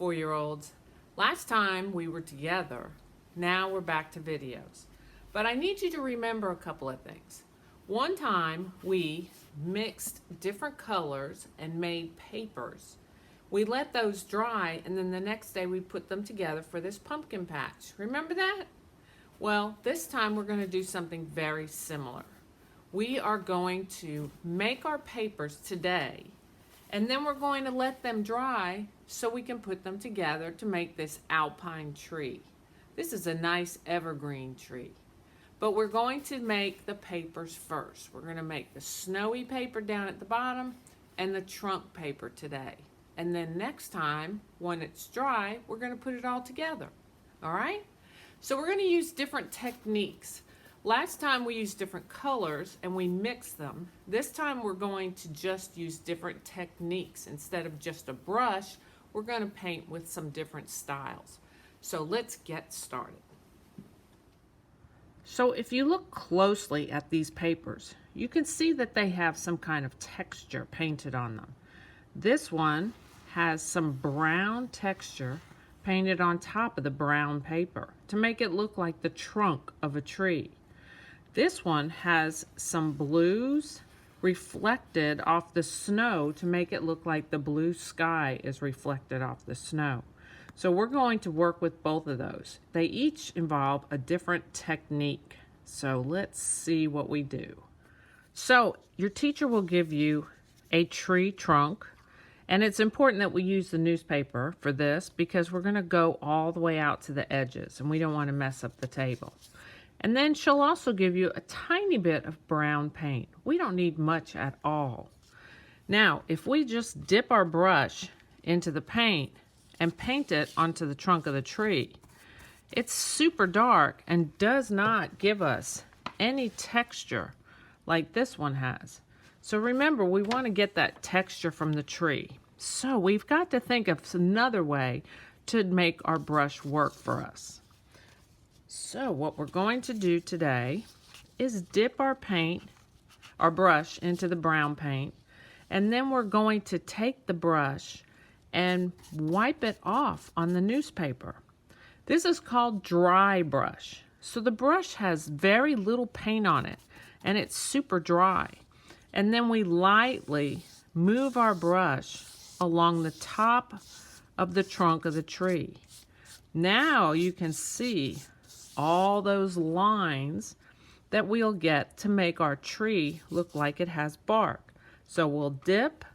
4-year-olds. Last time we were together, now we're back to videos. But I need you to remember a couple of things. One time we mixed different colors and made papers. We let those dry, and then the next day we put them together for this pumpkin patch. Remember that? Well, this time we're going to do something very similar. We are going to make our papers today, and then we're going to let them dry so we can put them together to make this alpine tree. This is a nice evergreen tree. But we're going to make the papers first. We're going to make the snowy paper down at the bottom and the trunk paper today. And then next time, when it's dry, we're going to put it all together. All right? So we're going to use different techniques. Last time we used different colors and we mixed them. This time we're going to just use different techniques. Instead of just a brush, we're going to paint with some different styles. So let's get started. So if you look closely at these papers, you can see that they have some kind of texture painted on them. This one has some brown texture painted on top of the brown paper to make it look like the trunk of a tree. This one has some blues reflected off the snow to make it look like the blue sky is reflected off the snow. So we're going to work with both of those. They each involve a different technique. So let's see what we do. So your teacher will give you a tree trunk, and it's important that we use the newspaper for this because we're going to go all the way out to the edges and we don't want to mess up the table. And then she'll also give you a tiny bit of brown paint. We don't need much at all. Now, if we just dip our brush into the paint and paint it onto the trunk of the tree, it's super dark and does not give us any texture like this one has. So remember, we want to get that texture from the tree. So we've got to think of another way to make our brush work for us. So what we're going to do today is dip our brush into the brown paint, and then we're going to take the brush and wipe it off on the newspaper. This is called dry brush. So the brush has very little paint on it and it's super dry. And then we lightly move our brush along the top of the trunk of the tree. Now you can see all those lines that we'll get to make our tree look like it has bark. So we'll dip,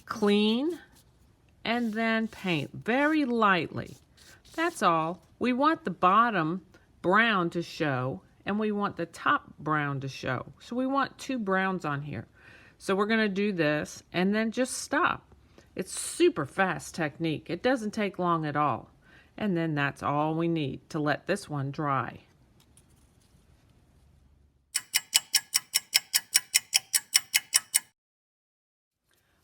clean, and then paint very lightly. That's all. We want the bottom brown to show and we want the top brown to show. So we want two browns on here. So we're going to do this and then just stop. It's super fast technique. It doesn't take long at all. And then that's all we need to let this one dry.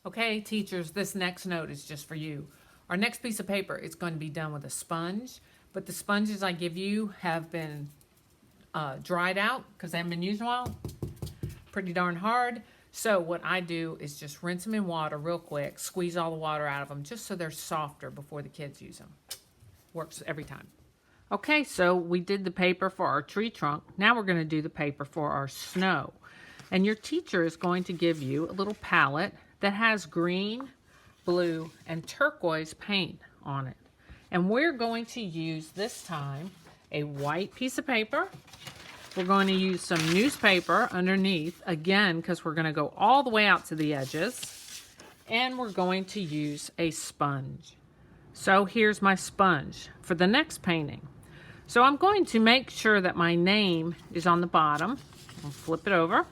Okay, teachers, this next note is just for you. Our next piece of paper is going to be done with a sponge, but the sponges I give you have been dried out because they haven't been used in a while. Pretty darn hard. So what I do is just rinse them in water real quick, squeeze all the water out of them just so they're softer before the kids use them. Works every time. Okay, so we did the paper for our tree trunk. Now we're going to do the paper for our snow. And your teacher is going to give you a little palette that has green, blue, and turquoise paint on it. And we're going to use this time a white piece of paper. We're going to use some newspaper underneath, again, because we're going to go all the way out to the edges. And we're going to use a sponge. So here's my sponge for the next painting. So I'm going to make sure that my name is on the bottom. I'll flip it over.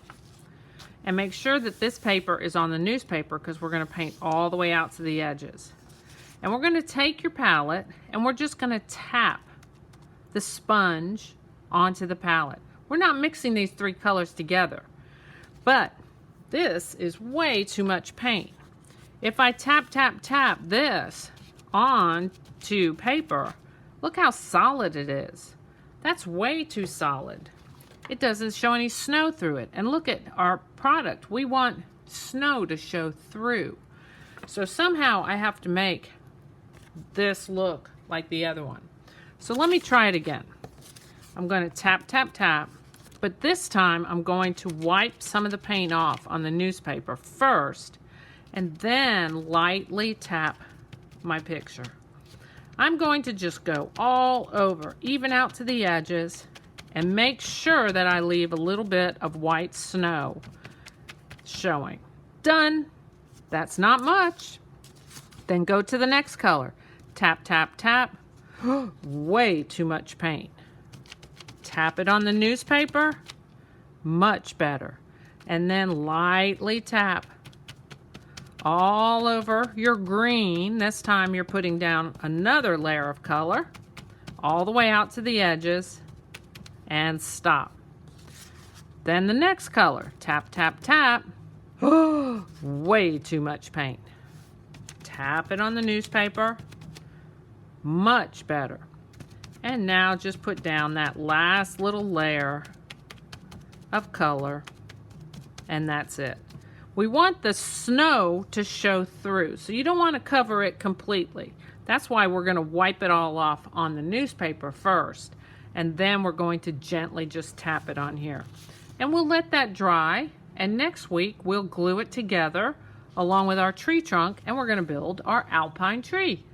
And make sure that this paper is on the newspaper because we're going to paint all the way out to the edges. And we're going to take your palette and we're just going to tap the sponge onto the palette. We're not mixing these three colors together, but this is way too much paint. If I tap this onto paper, look how solid it is. That's way too solid. It doesn't show any snow through it. And look at our product. We want snow to show through. So somehow I have to make this look like the other one. So let me try it again. I'm going to tap, tap, tap, but this time I'm going to wipe some of the paint off on the newspaper first and then lightly tap my picture. I'm going to just go all over, even out to the edges, and make sure that I leave a little bit of white snow showing. Done. That's not much. Then go to the next color. Tap, tap, tap. Way too much paint. Tap it on the newspaper. Much better. And then lightly tap all over your green. This time you're putting down another layer of color all the way out to the edges and stop. Then the next color. Tap, tap, tap. Way too much paint. Tap it on the newspaper. Much better. And now just put down that last little layer of color, and that's it. We want the snow to show through, so you don't want to cover it completely. That's why we're going to wipe it all off on the newspaper first, and then we're going to gently just tap it on here. And we'll let that dry, and next week we'll glue it together along with our tree trunk, and we're going to build our alpine tree.